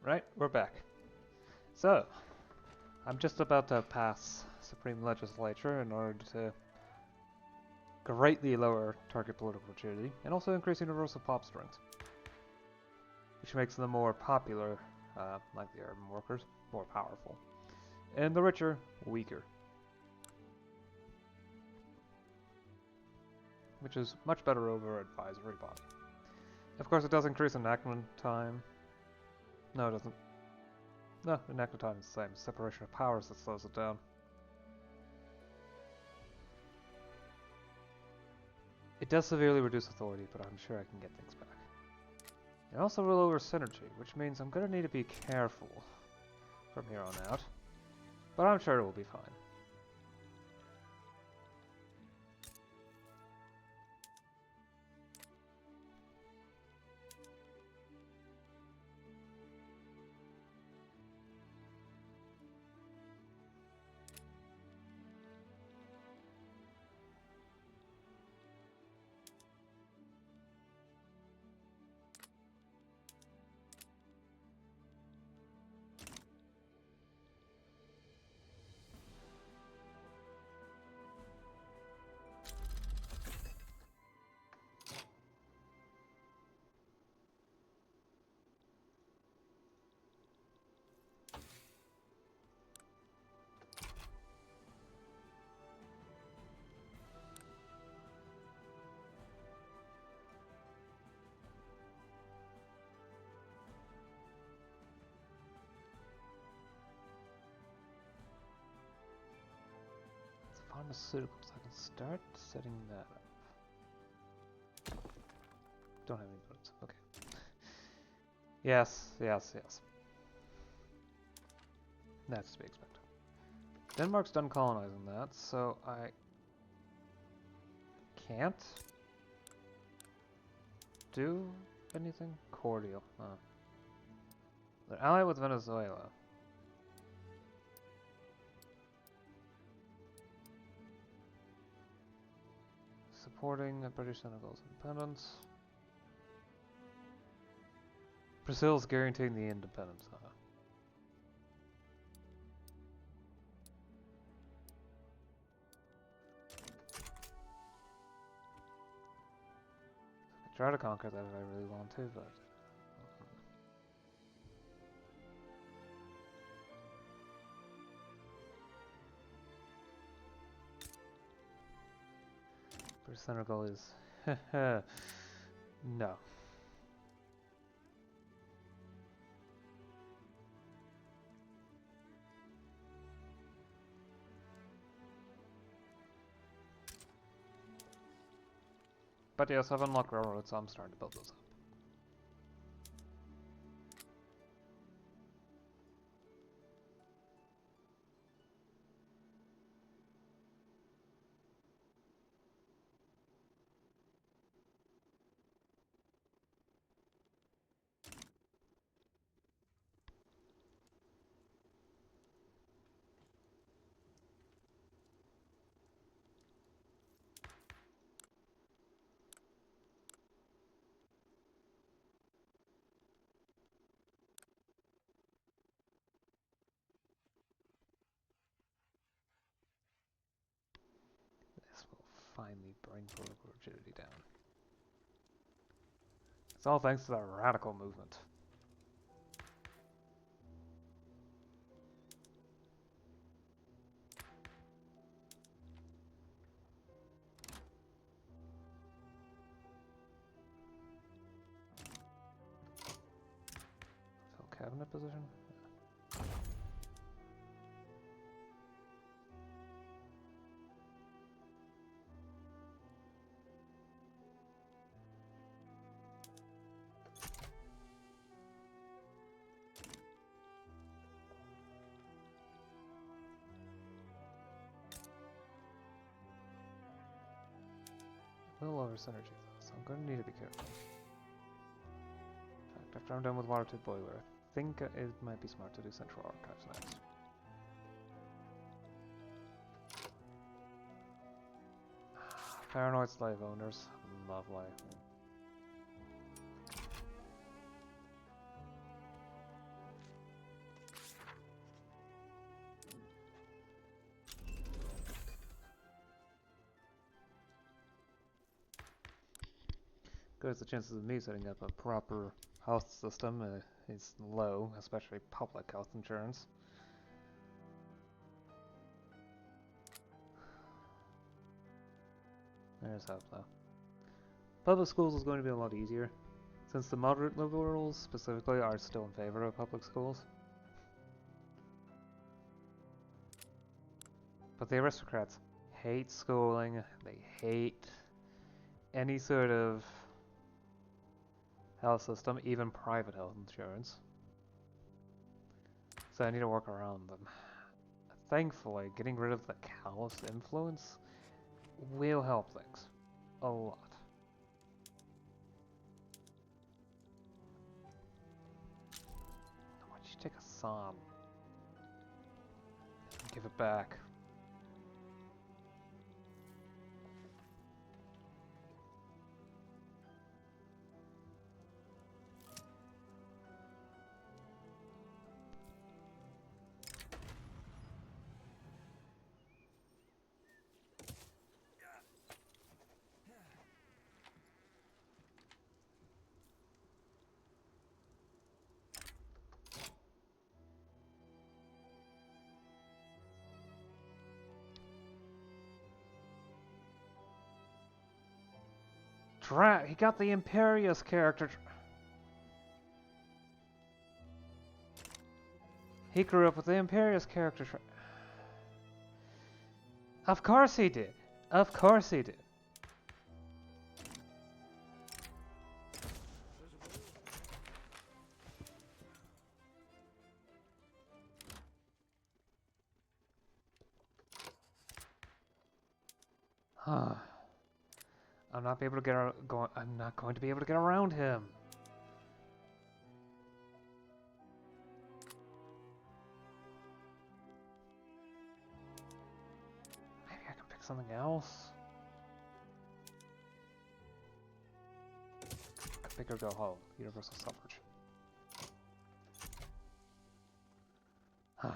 Right, we're back. So, I'm just about to pass Supreme Legislature in order to greatly lower target political rigidity and also increase universal pop strings, which makes the more popular, like the urban workers, more powerful, and the richer, weaker, which is much better over advisory body. Of course, it does increase enactment time. No, it doesn't. No, enactment time is the same. Separation of powers that slows it down. It does severely reduce authority, but I'm sure I can get things back. It also will lower synergy, which means I'm going to need to be careful from here on out. But I'm sure it will be fine. Pharmaceuticals, I can start setting that up. Don't have any bullets. Okay. Yes. That's to be expected. Denmark's done colonizing that, so I can't do anything cordial. They're allied with Venezuela. Supporting British Senegalese independence. Brazil's guaranteeing the independence. I try to conquer that if I really want to, but British Senegal is no. But yes, I've unlocked railroads, so I'm starting to build those up. This will finally bring political rigidity down. It's all thanks to the radical movement. Fill cabinet position. Will lower synergy though, so I'm going to need to be careful. In fact, after I'm done with water tube boiler, I think it might be smart to do central archives next. Paranoid slave owners, lovely. Because the chances of me setting up a proper health system is low, especially public health insurance. There's hope, though. Public schools is going to be a lot easier, since the moderate liberals specifically are still in favor of public schools. But the aristocrats hate schooling, they hate any sort of health system, even private health insurance. So I need to work around them. Thankfully, getting rid of the callous influence will help things a lot. Why don't you take a psalm? Give it back. He got the Imperious character. He grew up with the Imperious character. Of course he did. Of course he did. Huh. I'm not able to get I'm not going to be able to get around him. Maybe I can pick something else. I could pick or go home. Universal suffrage. Huh.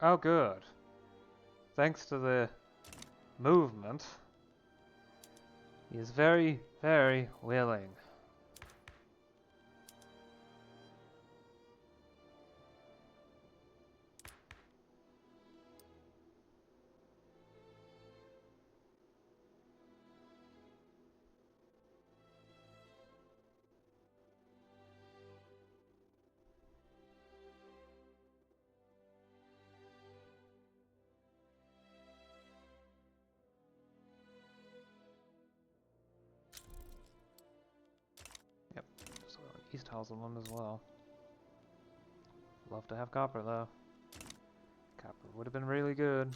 Oh, good. Thanks to the movement, he is very, very willing. Yep, so East Hazelland as well. Love to have copper though. Copper would have been really good.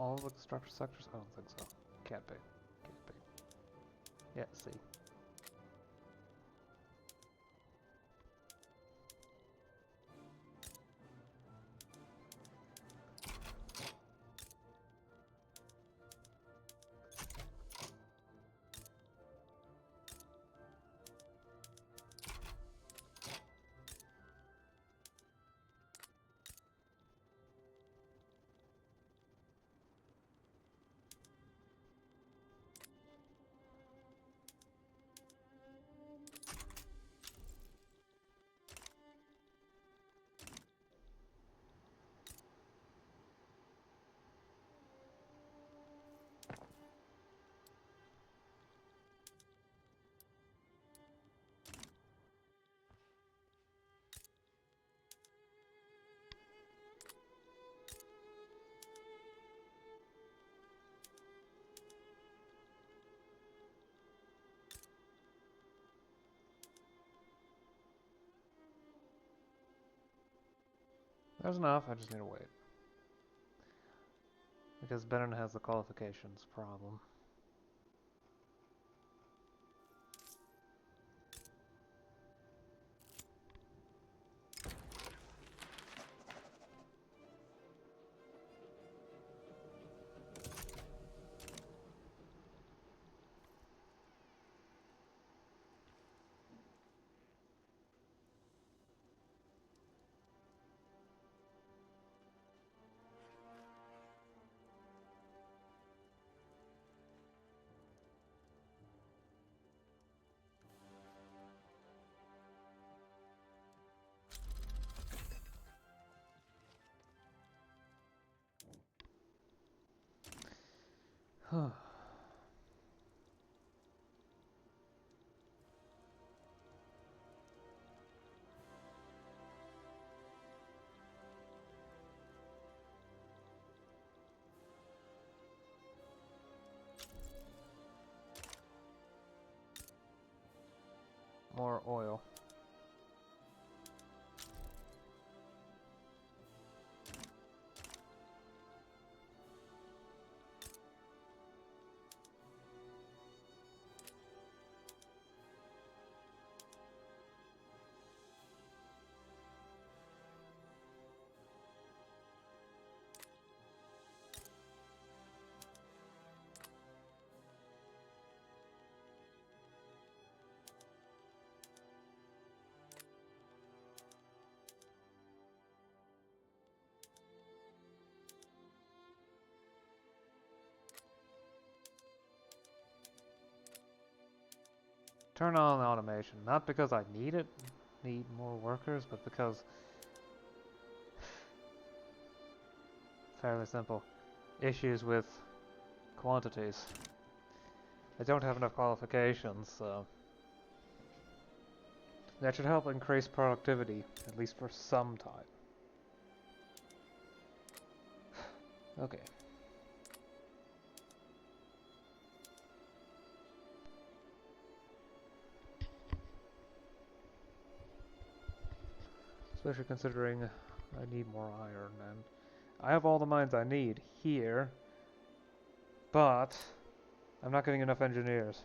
all of the construction sectors? I don't think so. Can't be. Can't be. Yeah, see. There's enough, I just need to wait. Because Benin has the qualifications problem. More oil. Turn on automation, not because I need more workers, but because fairly simple issues with quantities. I don't have enough qualifications, so that should help increase productivity, at least for some time. Okay. Especially considering I need more iron, and I have all the mines I need here, but I'm not getting enough engineers.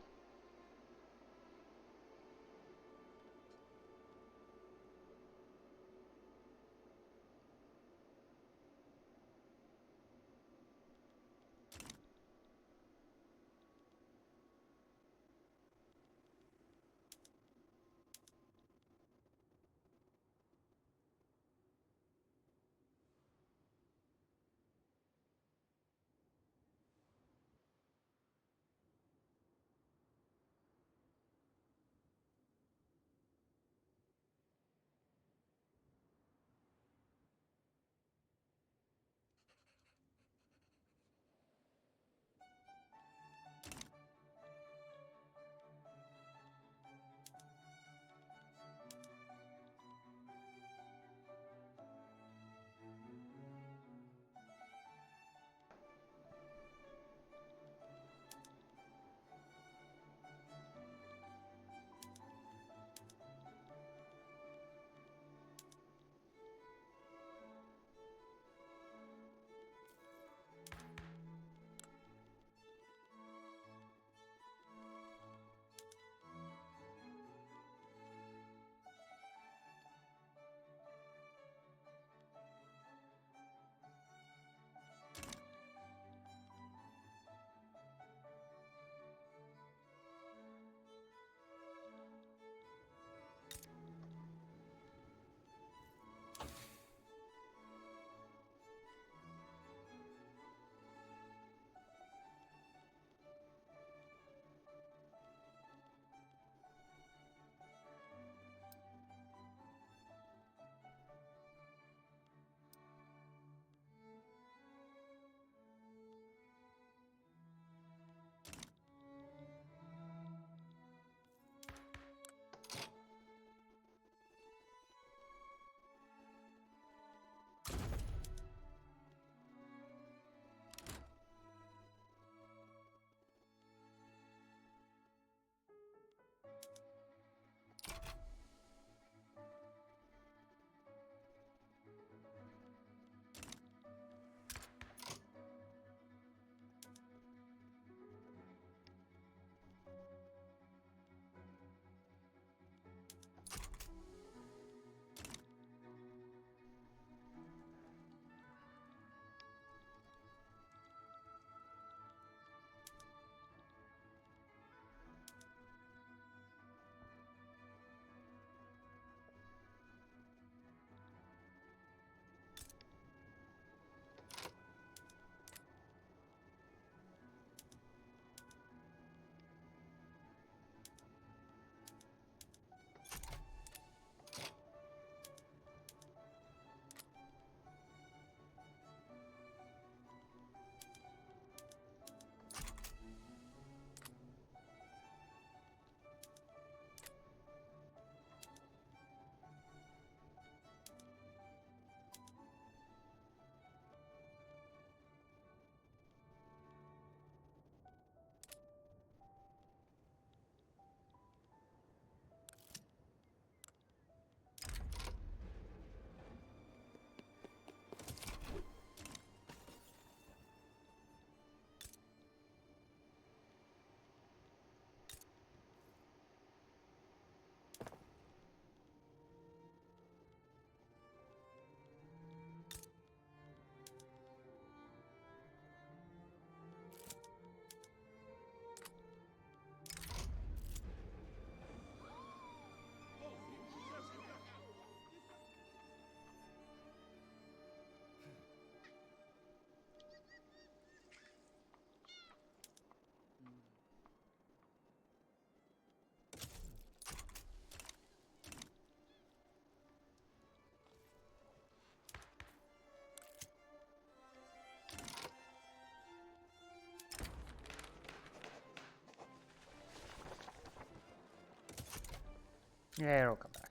Yeah, it'll come back.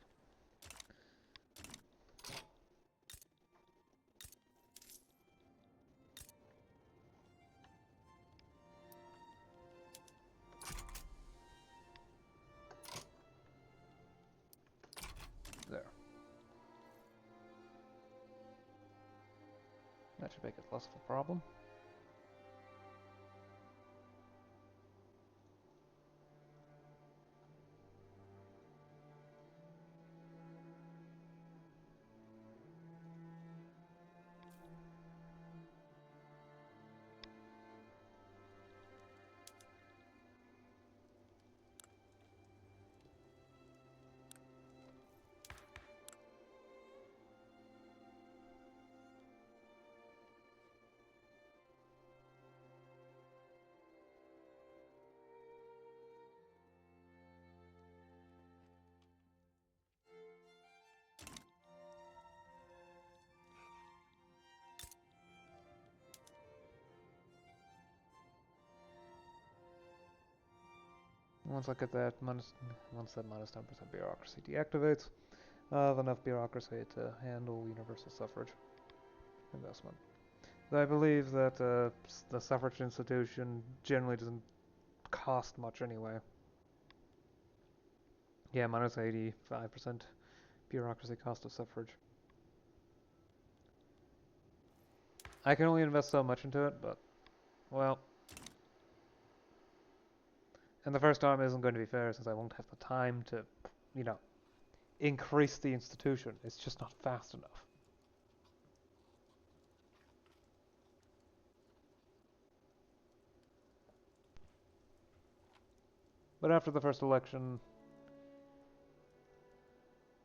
There. That should make it less of a problem. Once I get that once that minus 10% bureaucracy deactivates, I have enough bureaucracy to handle universal suffrage investment. Though I believe that the suffrage institution generally doesn't cost much anyway. Yeah, minus 85% bureaucracy cost of suffrage. I can only invest so much into it, but, well, and the first time isn't going to be fair since I won't have the time to, you know, increase the institution. It's just not fast enough. But after the first election,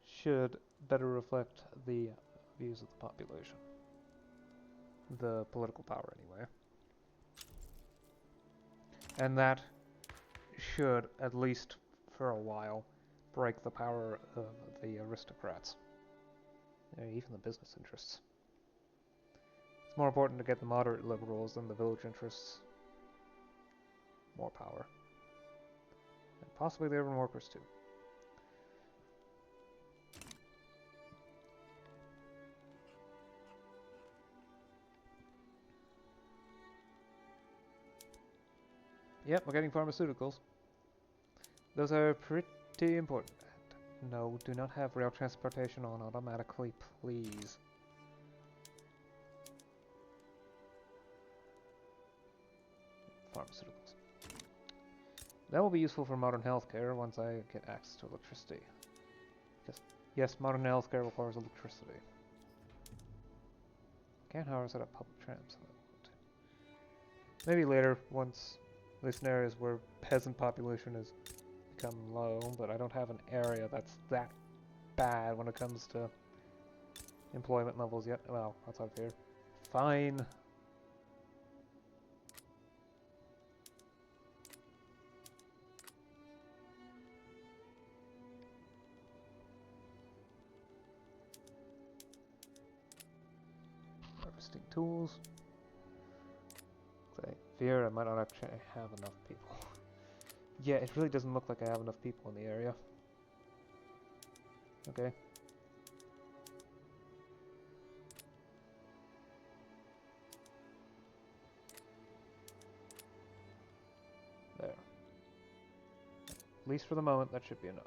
should better reflect the views of the population. The political power, anyway. And that should, at least for a while, break the power of the aristocrats. Even the business interests. It's more important to get the moderate liberals than the village interests. More power. And possibly the urban workers, too. Yep, we're getting pharmaceuticals. Those are pretty important. No, do not have rail transportation on automatically, please. Pharmaceuticals. That will be useful for modern healthcare once I get access to electricity. Yes, modern healthcare requires electricity. Can't however set up public trams. Maybe later, once the scenarios where peasant population has become low, but I don't have an area that's that bad when it comes to employment levels yet. Well, outside of here. Fine. Harvesting tools. I fear I might not actually have enough people. Yeah, it really doesn't look like I have enough people in the area. Okay. There. At least for the moment, that should be enough.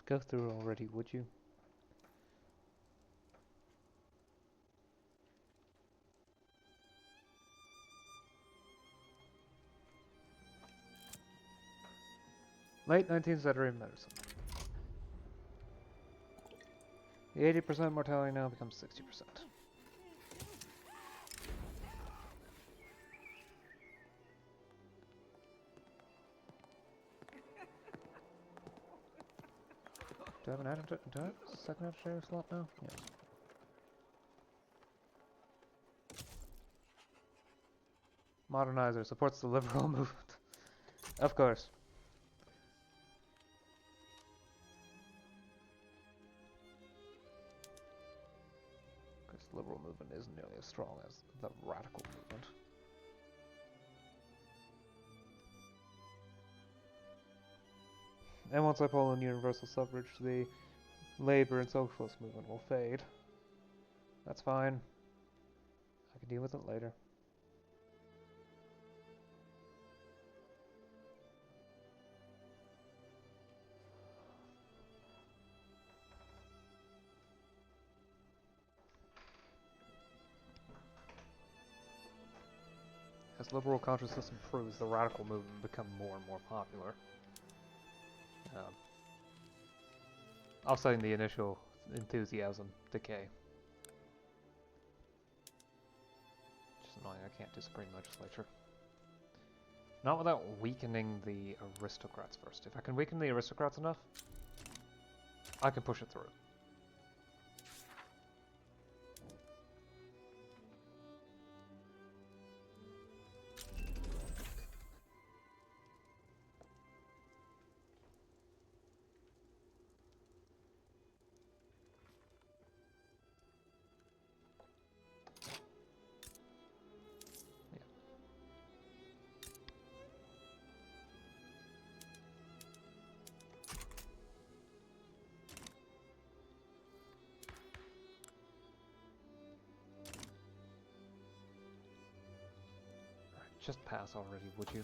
Just go through already, would you? Late 19th century medicine. The 80% mortality now becomes 60%. Do I have an adjunct? Do I have a second adjunct slot now? Yes. Modernizer supports the liberal movement. Of course. Because the liberal movement isn't nearly as strong as the radical movement. And once I pull in universal suffrage, the labor and socialist movement will fade. That's fine. I can deal with it later. As liberal consciousness improves, the radical movement become more and more popular. Offsetting the initial enthusiasm decay. Which is annoying, I can't do Supreme Legislature. Not without weakening the aristocrats first. If I can weaken the aristocrats enough, I can push it through. Just pass already, would you?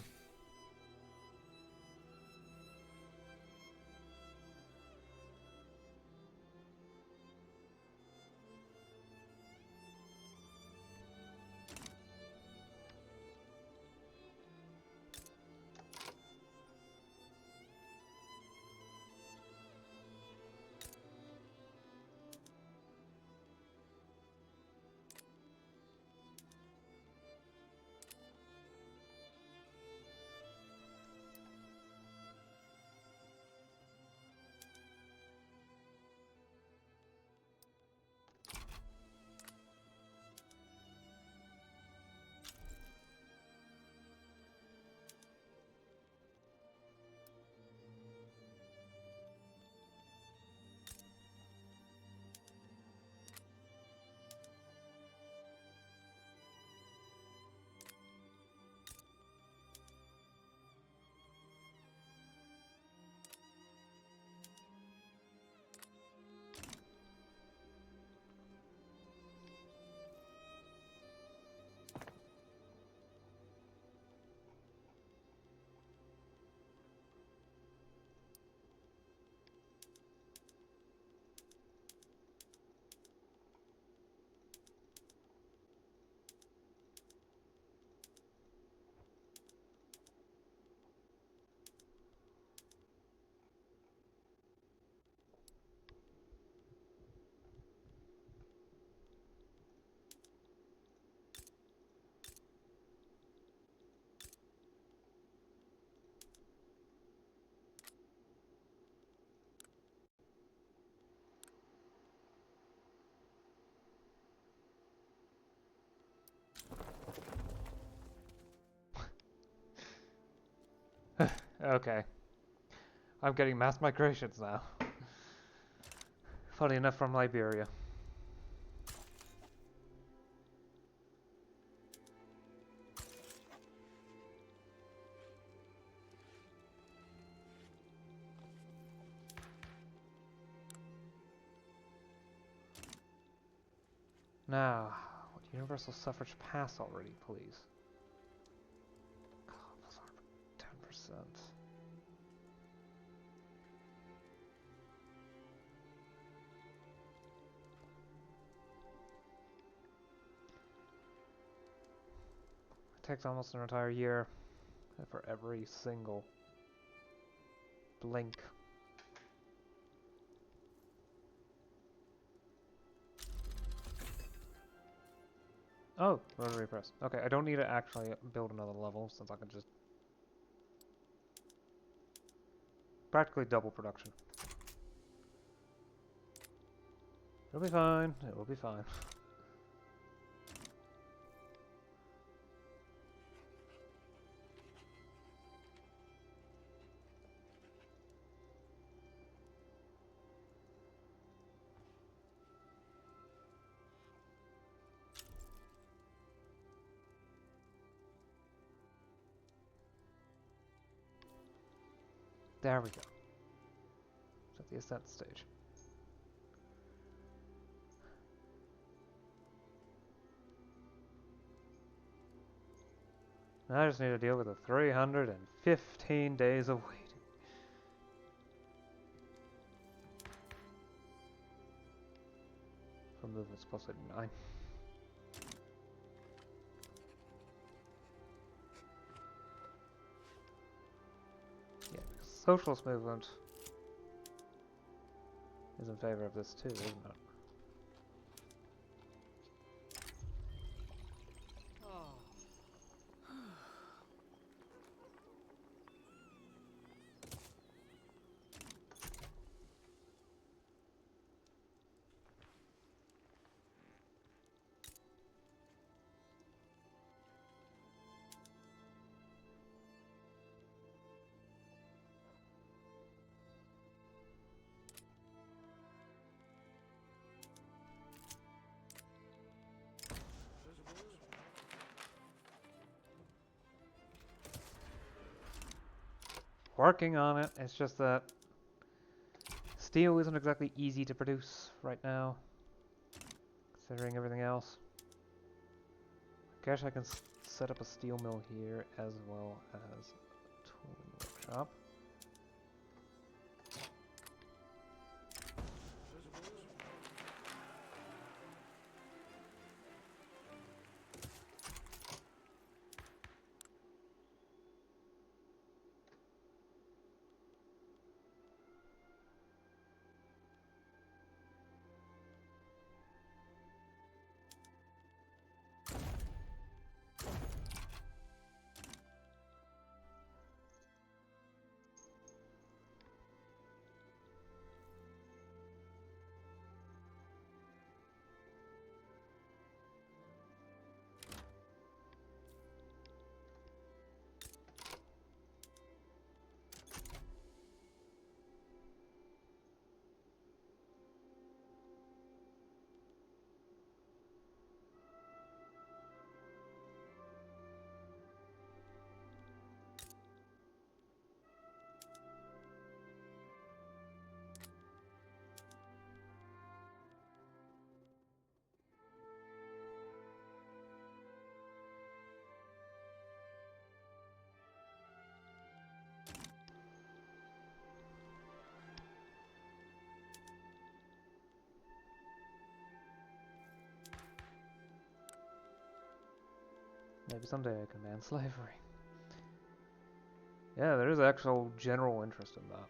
Okay. I'm getting mass migrations now. Funny enough, from Liberia. Now, would universal suffrage pass already, please? God, those are 10%. takes almost an entire year for every single blink. Oh, rotary press. Okay, I don't need to actually build another level since I can just practically double production. It'll be fine. It will be fine. There we go. It's at the ascent stage. Now I just need to deal with the 315 days of waiting. For movements plus 89. Yeah, because socialist movement is in favor of this too, isn't it? Working on it. It's just that steel isn't exactly easy to produce right now, considering everything else. I guess I can set up a steel mill here as well as a tooling workshop. Maybe someday I can ban slavery. Yeah, there is actual general interest in that.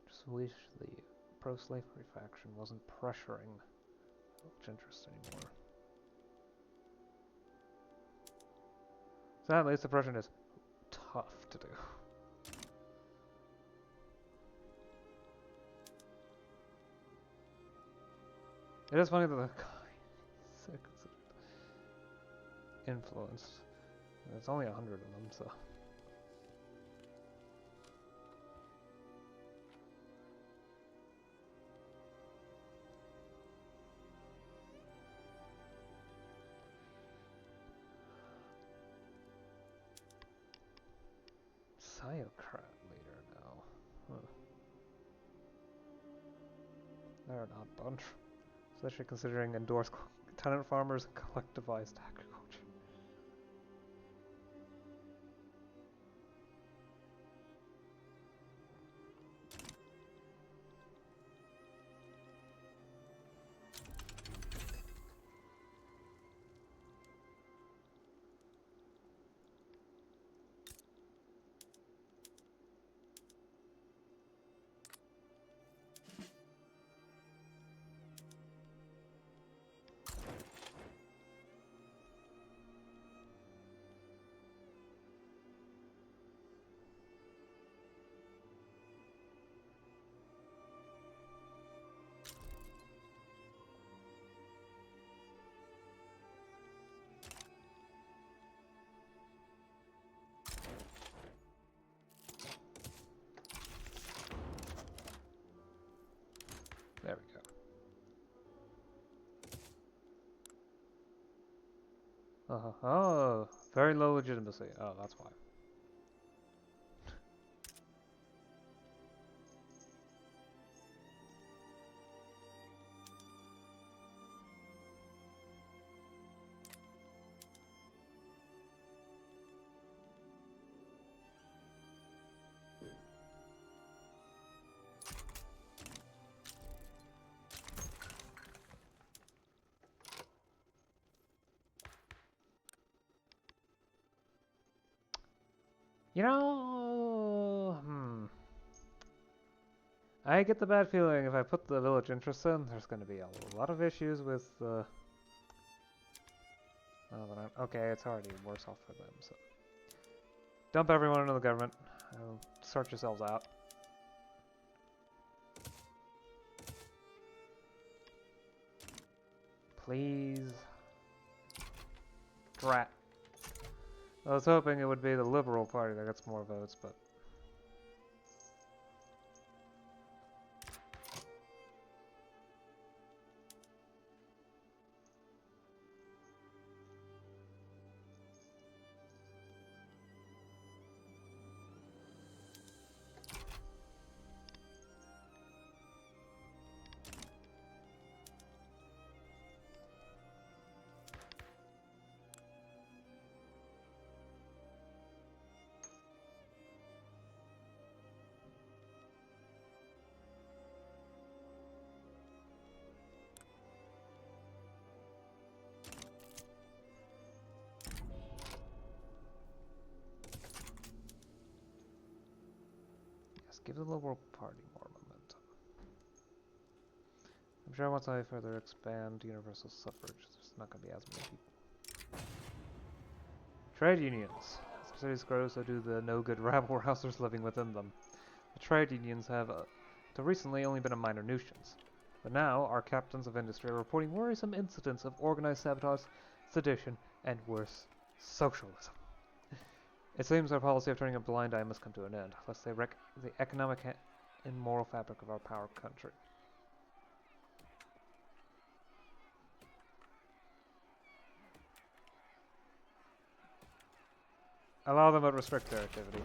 Just wish the pro-slavery faction wasn't pressuring much interest anymore. Sadly, suppression is tough to do. It is funny that the guy is so influenced. There's only 100 of them, so. Psyocrat leader now. Huh. They're not done. Especially considering endorsed tenant farmers and collectivized agriculture. There we go. Oh, very low legitimacy. Oh, that's why. You know, I get the bad feeling if I put the village interest in, there's going to be a lot of issues with the. Okay, it's already worse off for them. So dump everyone into the government. Sort yourselves out. Please. Drat. I was hoping it would be the Liberal Party that gets more votes, but. Give the Liberal Party more momentum. I'm sure once I further expand universal suffrage, there's not going to be as many people. Trade unions. As the cities grow, so do the no-good rabble-rousers living within them. The trade unions have, until recently, only been a minor nuisance. But now, our captains of industry are reporting worrisome incidents of organized sabotage, sedition, and worse, socialism. It seems our policy of turning a blind eye must come to an end, lest they wreck the economic and moral fabric of our power country. Allow them but restrict their activity.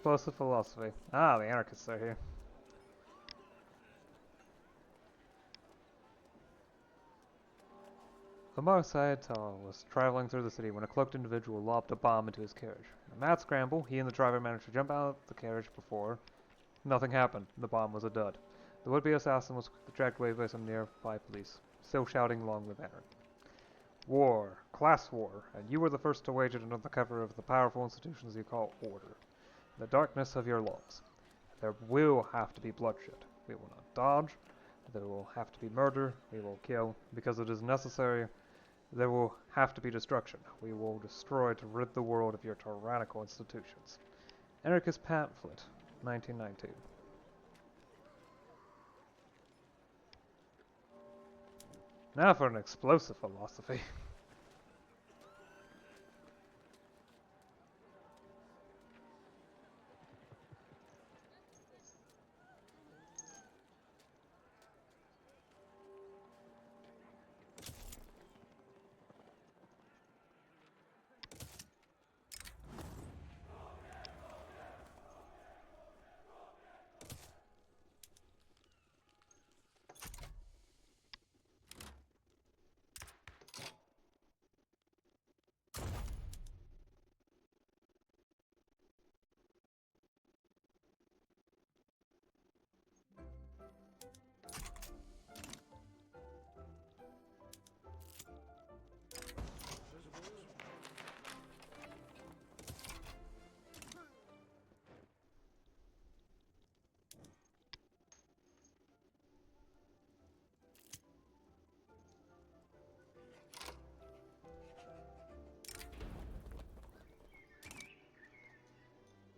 explosive philosophy. Ah, the anarchists are here. Omar Saetal was traveling through the city when a cloaked individual lobbed a bomb into his carriage. In a mad scramble, he and the driver managed to jump out of the carriage before nothing happened. The bomb was a dud. The would-be assassin was dragged away by some nearby police, still shouting along the banner. War, class war, and you were the first to wage it under the cover of the powerful institutions you call order. In the darkness of your laws. There will have to be bloodshed. We will not dodge. There will have to be murder. We will kill because it is necessary. There will have to be destruction. We will destroy to rid the world of your tyrannical institutions. Anarchist Pamphlet, 1992. Now for an explosive philosophy.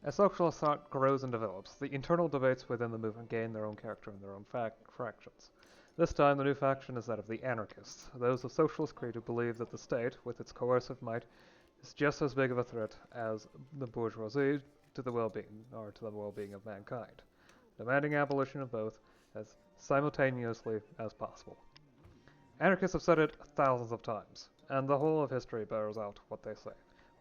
As socialist thought grows and develops, the internal debates within the movement gain their own character and their own fractions. This time, the new faction is that of the anarchists, those of socialist creed who believe that the state, with its coercive might, is just as big of a threat as the bourgeoisie to the well-being, or to the well-being of mankind, demanding abolition of both as simultaneously as possible. Anarchists have said it thousands of times, and the whole of history bears out what they say.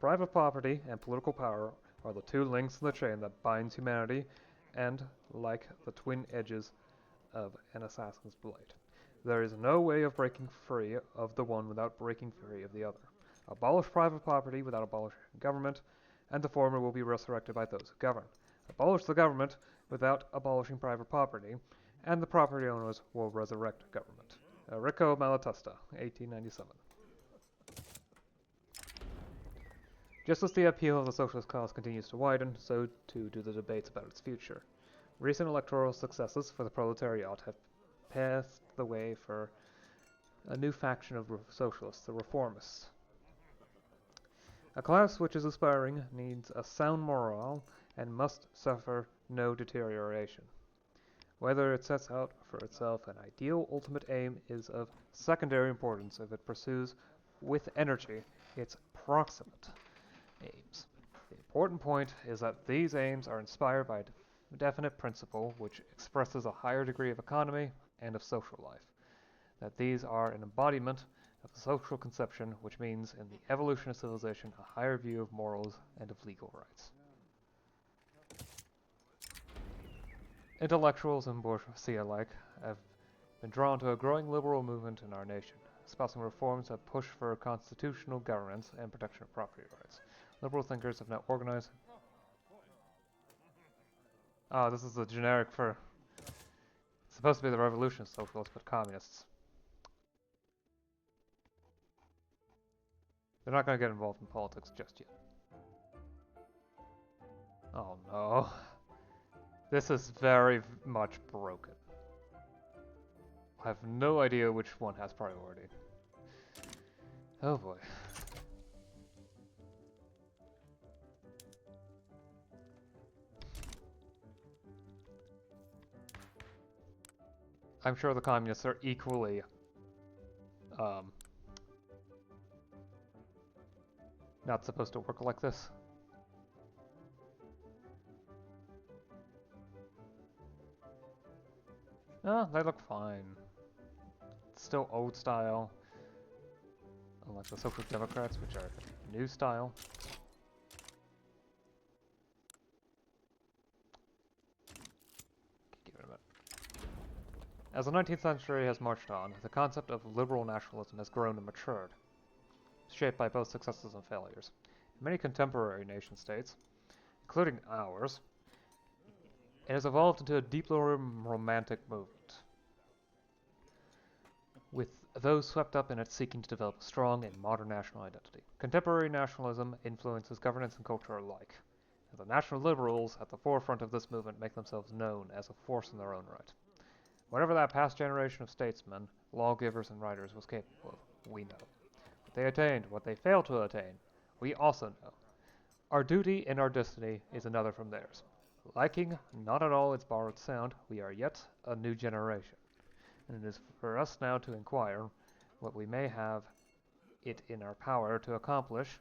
Private property and political power are the two links in the chain that binds humanity and like the twin edges of an assassin's blade. There is no way of breaking free of the one without breaking free of the other. Abolish private property without abolishing government, and the former will be resurrected by those who govern. Abolish the government without abolishing private property, and the property owners will resurrect government. Enrico Malatesta, 1897. Just as the appeal of the socialist cause continues to widen, so too do the debates about its future. Recent electoral successes for the proletariat have paved the way for a new faction of socialists, the reformists. A class which is aspiring needs a sound morale and must suffer no deterioration. Whether it sets out for itself an ideal ultimate aim is of secondary importance if it pursues with energy its proximate aims. The important point is that these aims are inspired by a definite principle which expresses a higher degree of economy and of social life. That these are an embodiment of a social conception which means in the evolution of civilization a higher view of morals and of legal rights. Intellectuals and bourgeoisie alike have been drawn to a growing liberal movement in our nation, espousing reforms that push for constitutional governance and protection of property rights. Liberal thinkers have now organized. Oh, this is a generic for. It's supposed to be the revolution of socialists, but communists. They're not going to get involved in politics just yet. Oh no. This is very much broken. I have no idea which one has priority. Oh boy. I'm sure the communists are equally not supposed to work like this. Oh, they look fine. It's still old style. Unlike the Social Democrats, which are new style. As the 19th century has marched on, the concept of liberal nationalism has grown and matured, shaped by both successes and failures. In many contemporary nation-states, including ours, it has evolved into a deeply romantic movement, with those swept up in it seeking to develop a strong and modern national identity. Contemporary nationalism influences governance and culture alike, and the national liberals at the forefront of this movement make themselves known as a force in their own right. Whatever that past generation of statesmen, lawgivers, and writers was capable of, we know. What they attained, what they failed to attain, we also know. Our duty and our destiny is another from theirs. Liking not at all its borrowed sound, we are yet a new generation, and it is for us now to inquire what we may have it in our power to accomplish,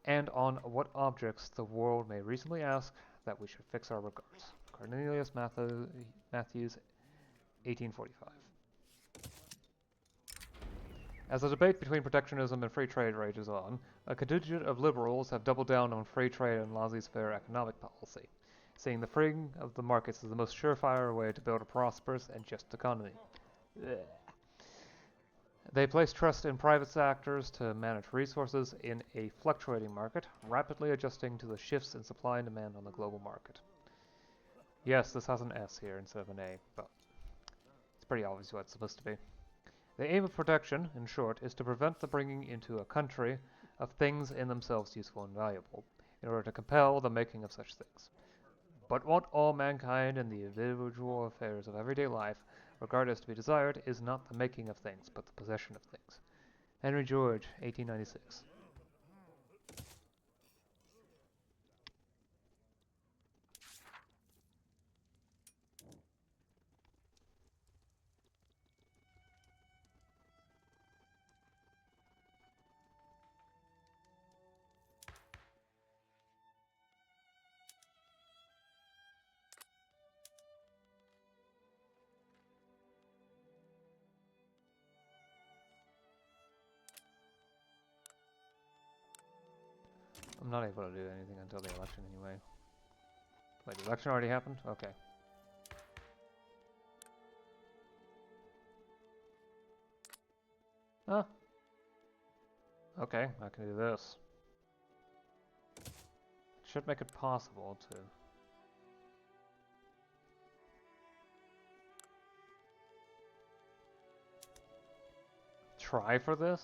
and on what objects the world may reasonably ask that we should fix our regards. Cornelius Matthews, 1845. As the debate between protectionism and free trade rages on, a contingent of liberals have doubled down on free trade and laissez-faire economic policy, seeing the freeing of the markets as the most surefire way to build a prosperous and just economy. They place trust in private actors to manage resources in a fluctuating market, rapidly adjusting to the shifts in supply and demand on the global market. Yes, this has an S here instead of an A, but it's pretty obvious what it's supposed to be. The aim of protection, in short, is to prevent the bringing into a country of things in themselves useful and valuable, in order to compel the making of such things. But what all mankind and the individual affairs of everyday life regard as to be desired is not the making of things, but the possession of things. Henry George, 1896. I'm not able to do anything until the election anyway. Wait, the election already happened? Okay. Huh. Okay, I can do this. It should make it possible to... try for this?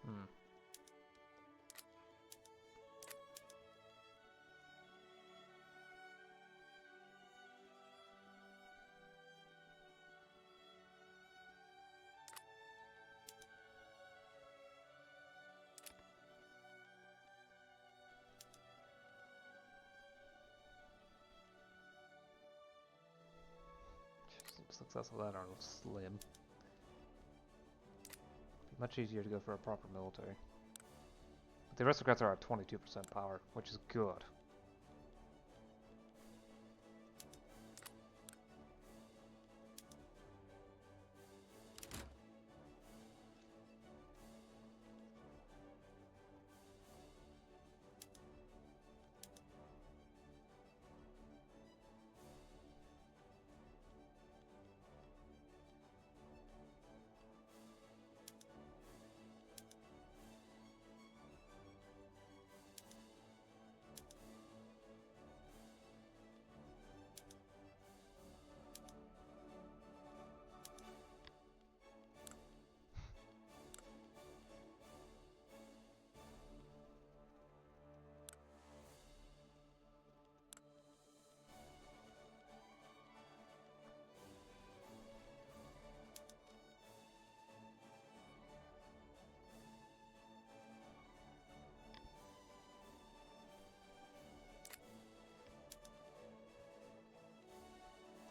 Hmm. Success of that are slim. Much easier to go for a proper military. But the aristocrats are at 22% power, which is good.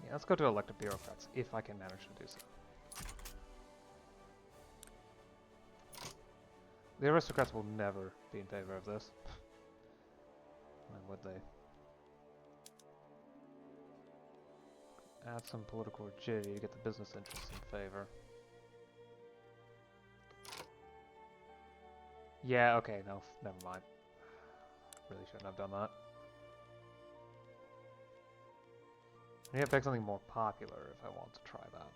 Yeah, let's go to elected bureaucrats, if I can manage to do so. The aristocrats will never be in favor of this. Why would they? Add some political rigidity to get the business interests in favor. Yeah, okay, no, never mind. Really shouldn't have done that. I need to pick something more popular if I want to try that.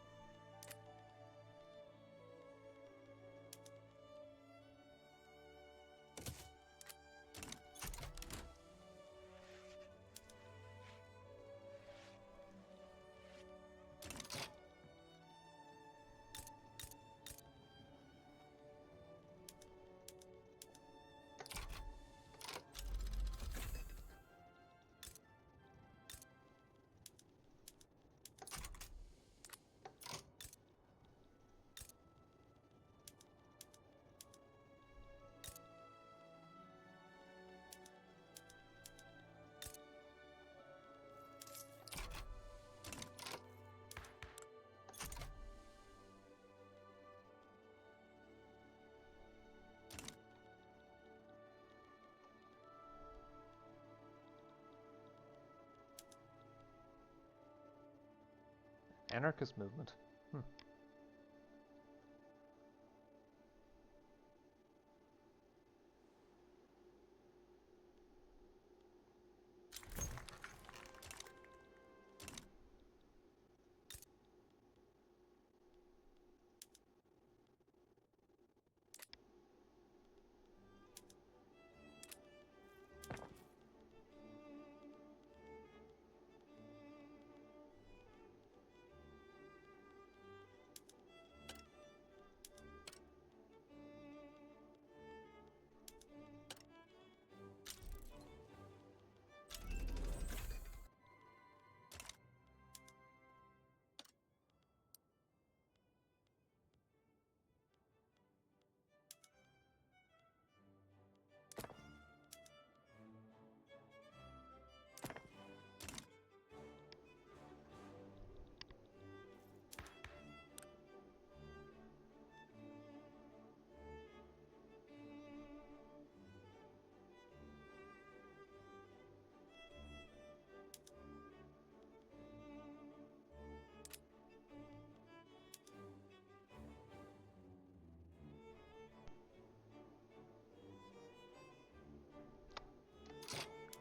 Anarchist movement.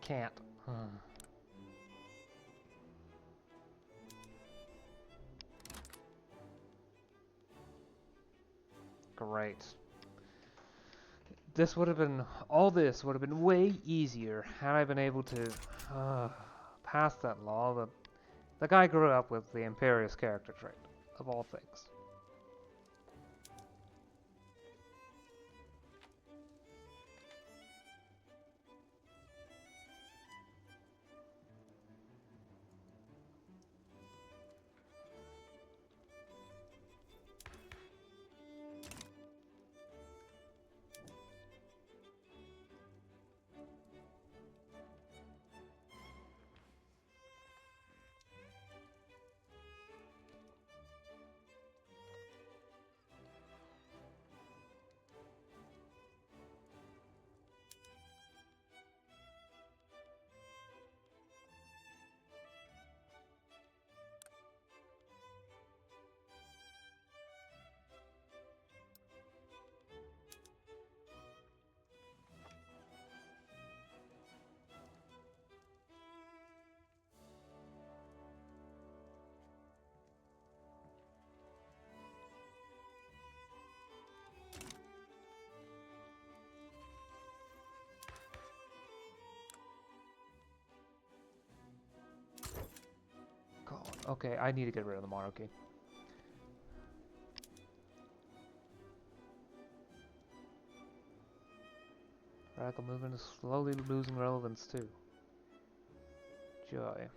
Can't. Great. This would have been, all this would have been way easier had I been able to pass that law. The guy grew up with the imperious character trait, of all things. God, okay, I need to get rid of the monarchy. Radical movement is slowly losing relevance too. Joy.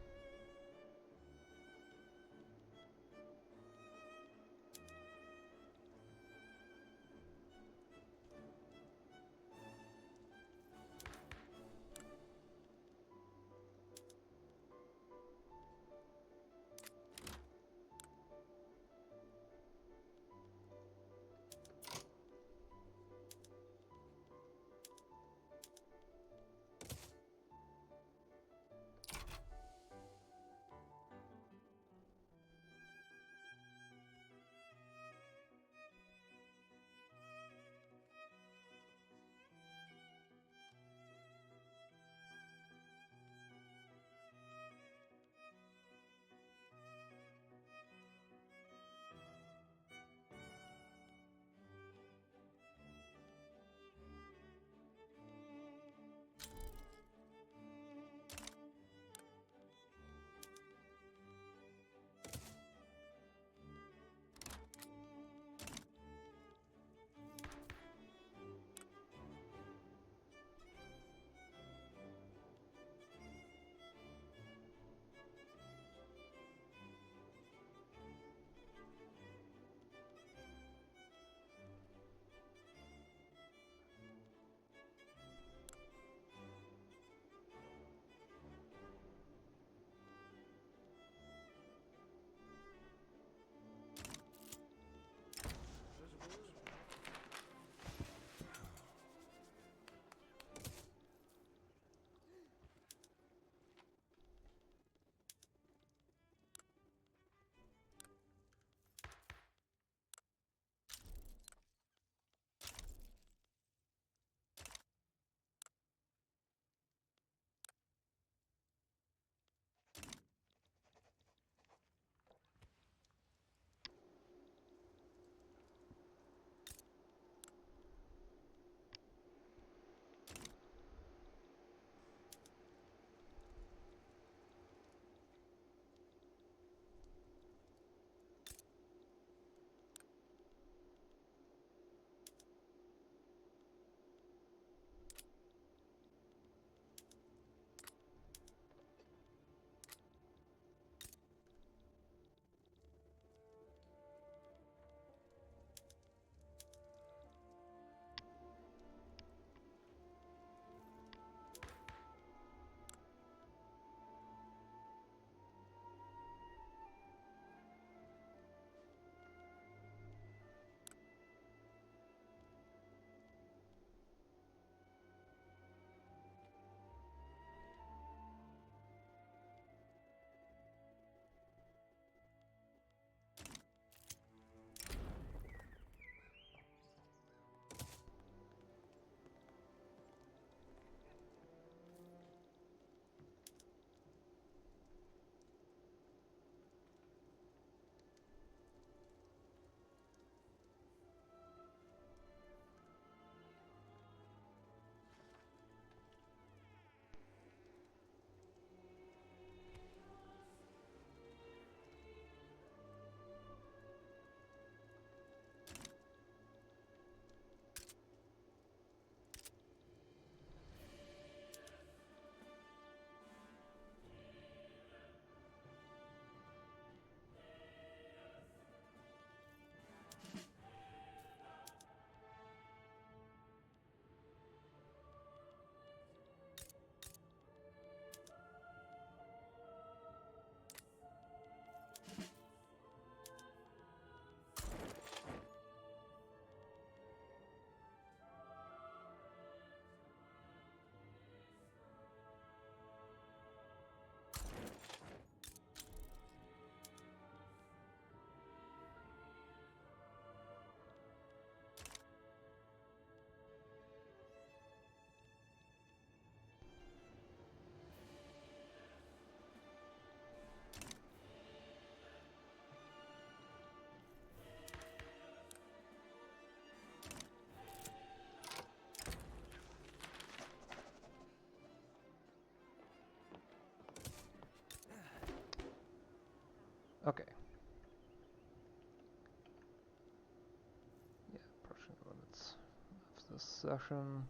Okay. Yeah, approaching the limits of this session.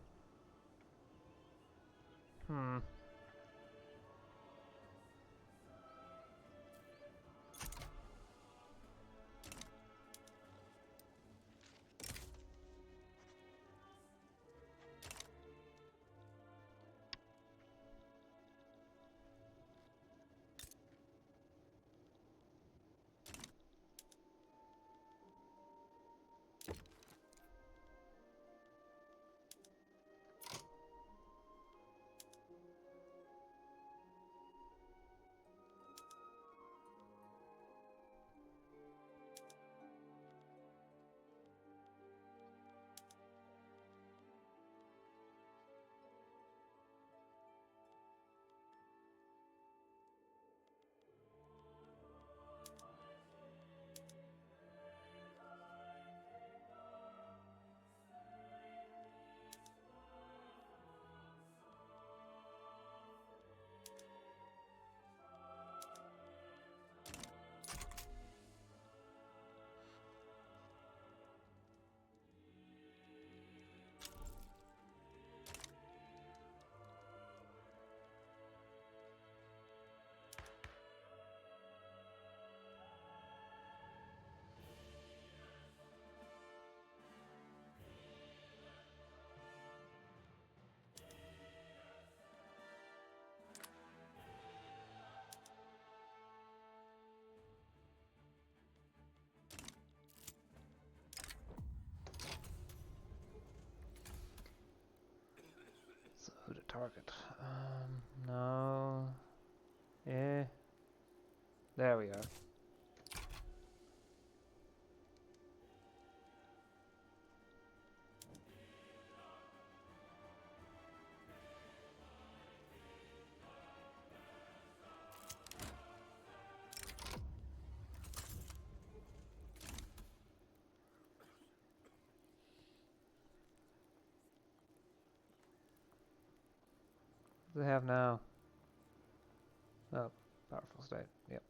So who to target? No. Eh. There we are. What do they have now? Oh, powerful state. Yep.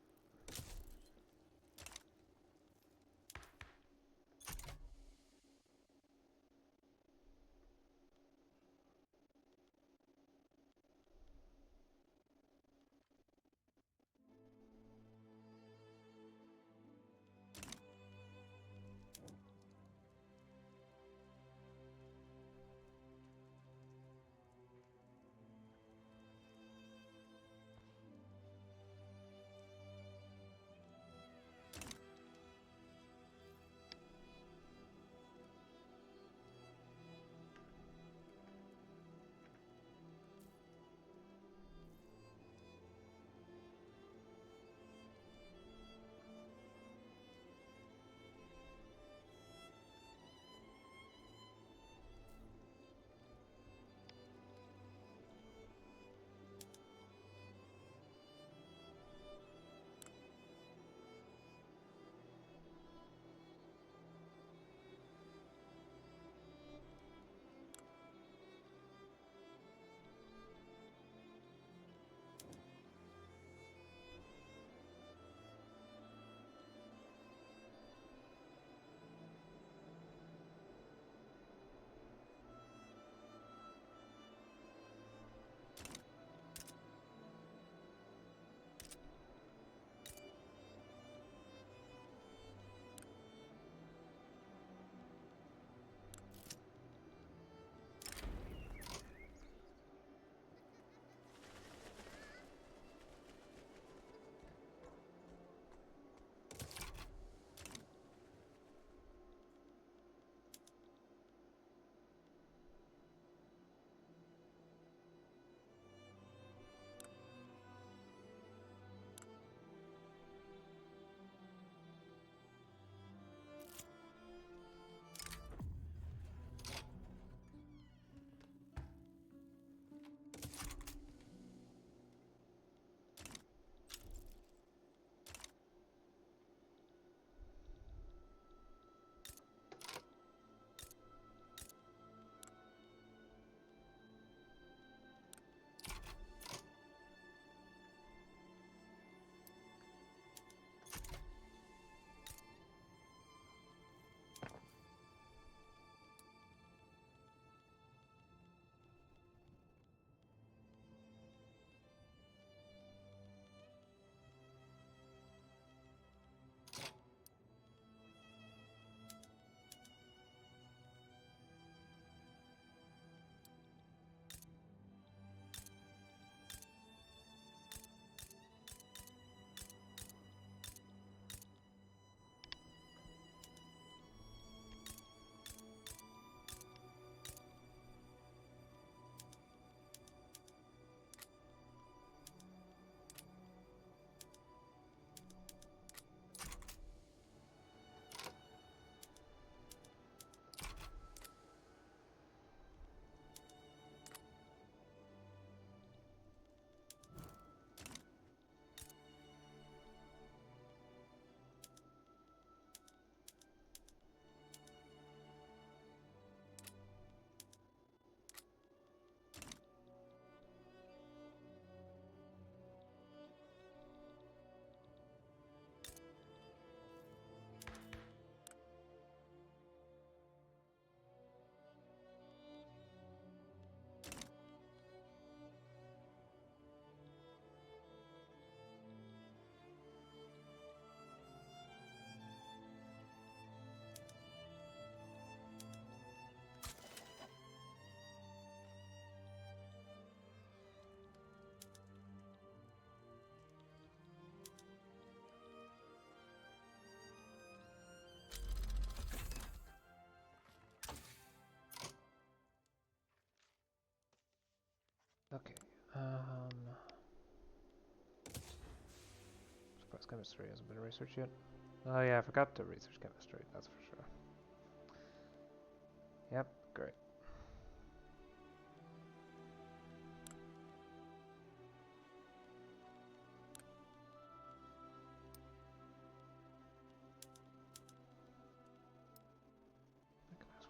Okay. Surprise chemistry hasn't been researched yet. Oh yeah, I forgot to research chemistry, that's for sure. Yep, great.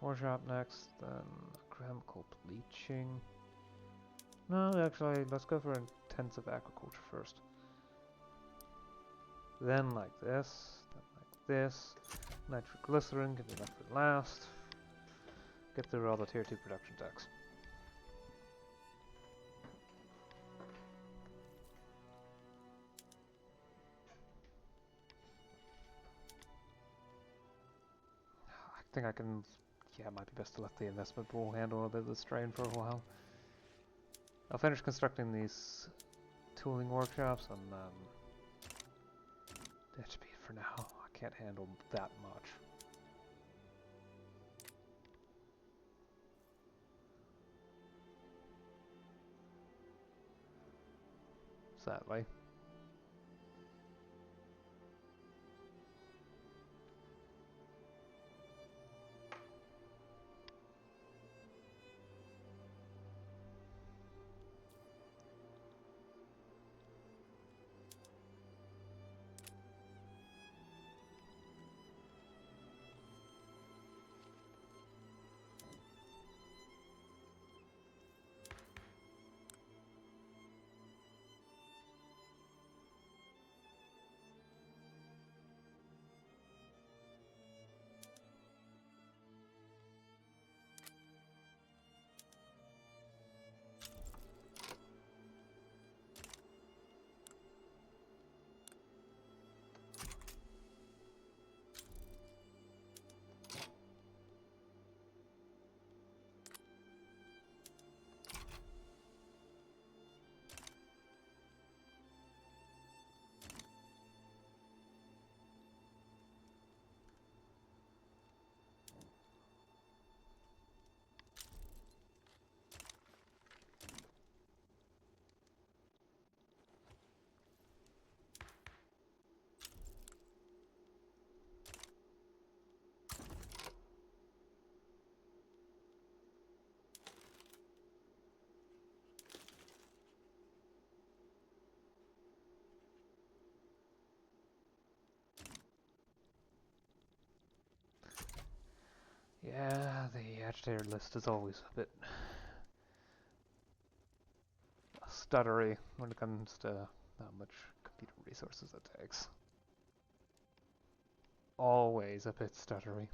Workshop next, then chemical bleaching. No, actually, let's go for intensive agriculture first. Then like this, then like this. Nitroglycerin can be left for last. Get through all the tier 2 production decks. I think I can... Yeah, it might be best to let the investment pool handle a bit of the strain for a while. I'll finish constructing these tooling workshops and HP for now. I can't handle that much. Sadly. Yeah, the agitator list is always a bit stuttery when it comes to how much computer resources it takes. Always a bit stuttery.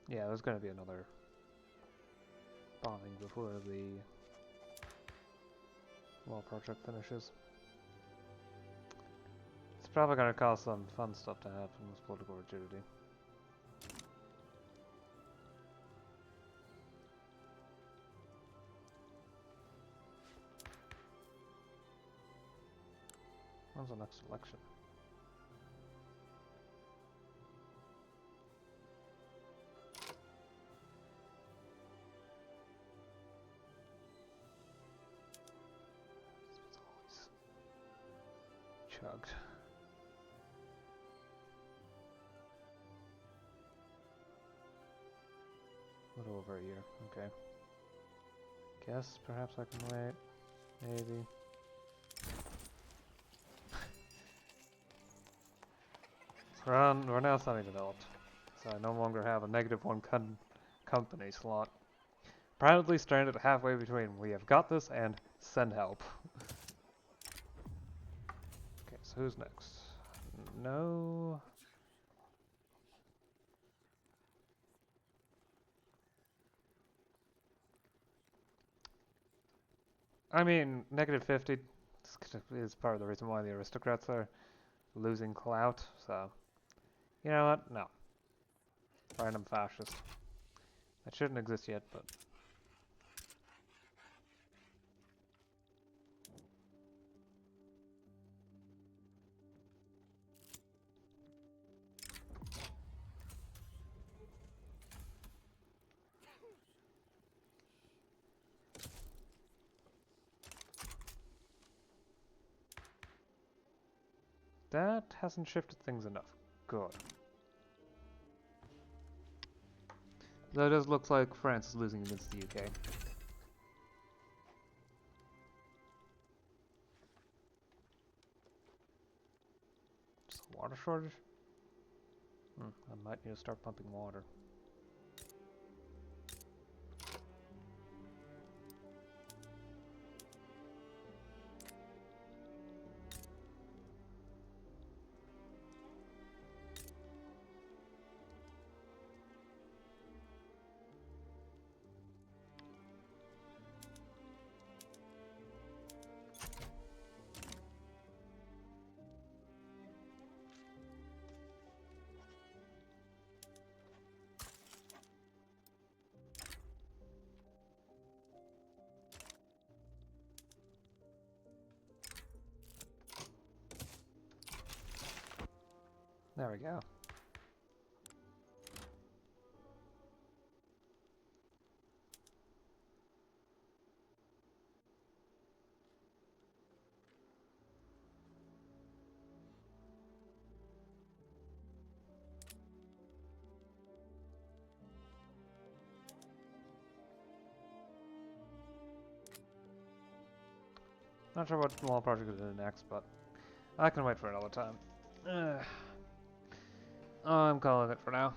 Yeah, there's gonna be another bombing before the wall project finishes. It's probably gonna cause some fun stuff to happen with political rigidity. When's the next election? It's always chugged. A little over a year, okay. Guess perhaps I can wait. Maybe. We're now semi-developed, so I no longer have a -1 company slot. Proudly stranded halfway between we have got this and send help. Okay, so who's next? No. I mean, -50 is part of the reason why the aristocrats are losing clout, so. You know what? No. Random fascist. That shouldn't exist yet, but. That hasn't shifted things enough. Good. Though it does look like France is losing against the UK. Just a water shortage? I might need to start pumping water. There we go. Not sure what small project to do next, but I can wait for another time. I'm calling it for now.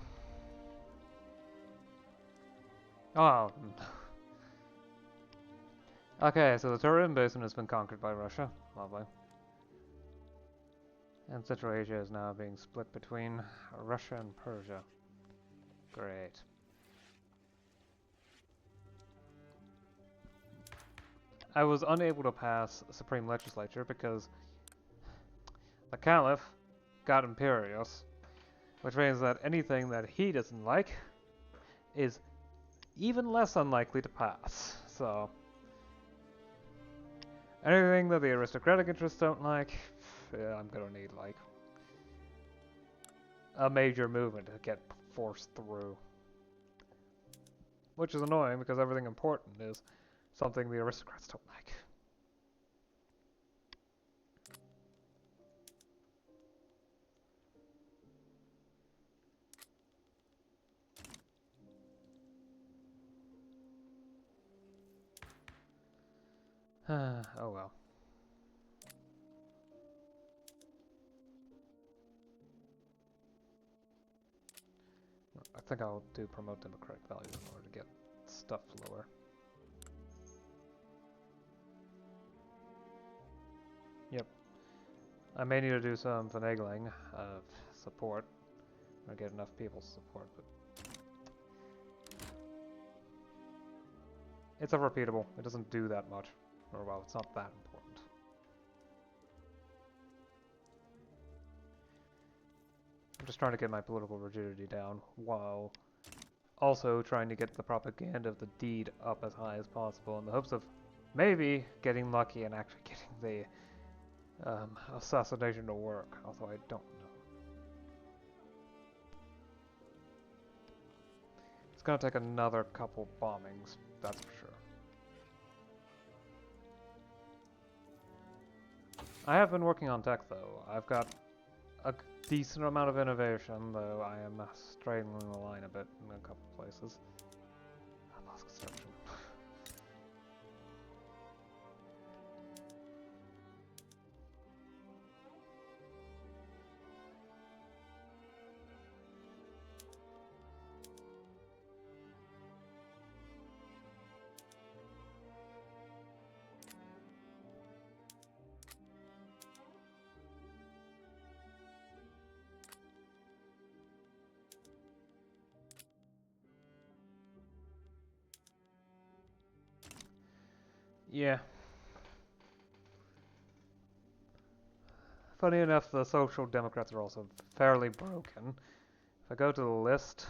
Oh. Okay, so the Turin Basin has been conquered by Russia. Lovely. And Central Asia is now being split between Russia and Persia. Great. I was unable to pass Supreme Legislature because the Caliph got imperious, which means that anything that he doesn't like is even less unlikely to pass. So, anything that the aristocratic interests don't like, yeah, I'm gonna need, like, a major movement to get forced through. Which is annoying because everything important is something the aristocrats don't like. Oh well. I think I'll do promote democratic values in order to get stuff lower. Yep. I may need to do some finagling of support or get enough people's support, but it's unrepeatable. It doesn't do that much. Or well, it's not that important. I'm just trying to get my political rigidity down while also trying to get the propaganda of the deed up as high as possible in the hopes of maybe getting lucky and actually getting assassination to work, although I don't know. It's gonna take another couple bombings, that's for sure. I have been working on tech though. I've got a decent amount of innovation, though I am straddling the line a bit in a couple places. Lost construction. Yeah. Funny enough, the Social Democrats are also fairly broken. If I go to the list,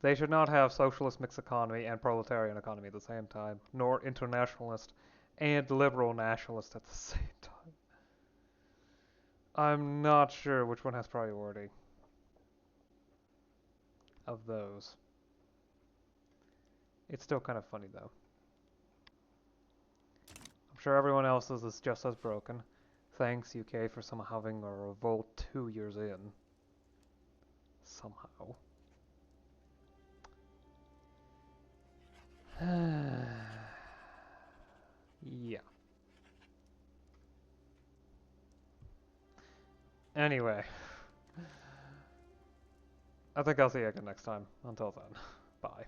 they should not have socialist mixed economy and proletarian economy at the same time, nor internationalist and liberal nationalist at the same time. I'm not sure which one has priority of those. It's still kind of funny though. I'm sure everyone else's is just as broken. Thanks UK for somehow having a revolt 2 years in. Somehow. Yeah. Anyway. I think I'll see you again next time. Until then, bye.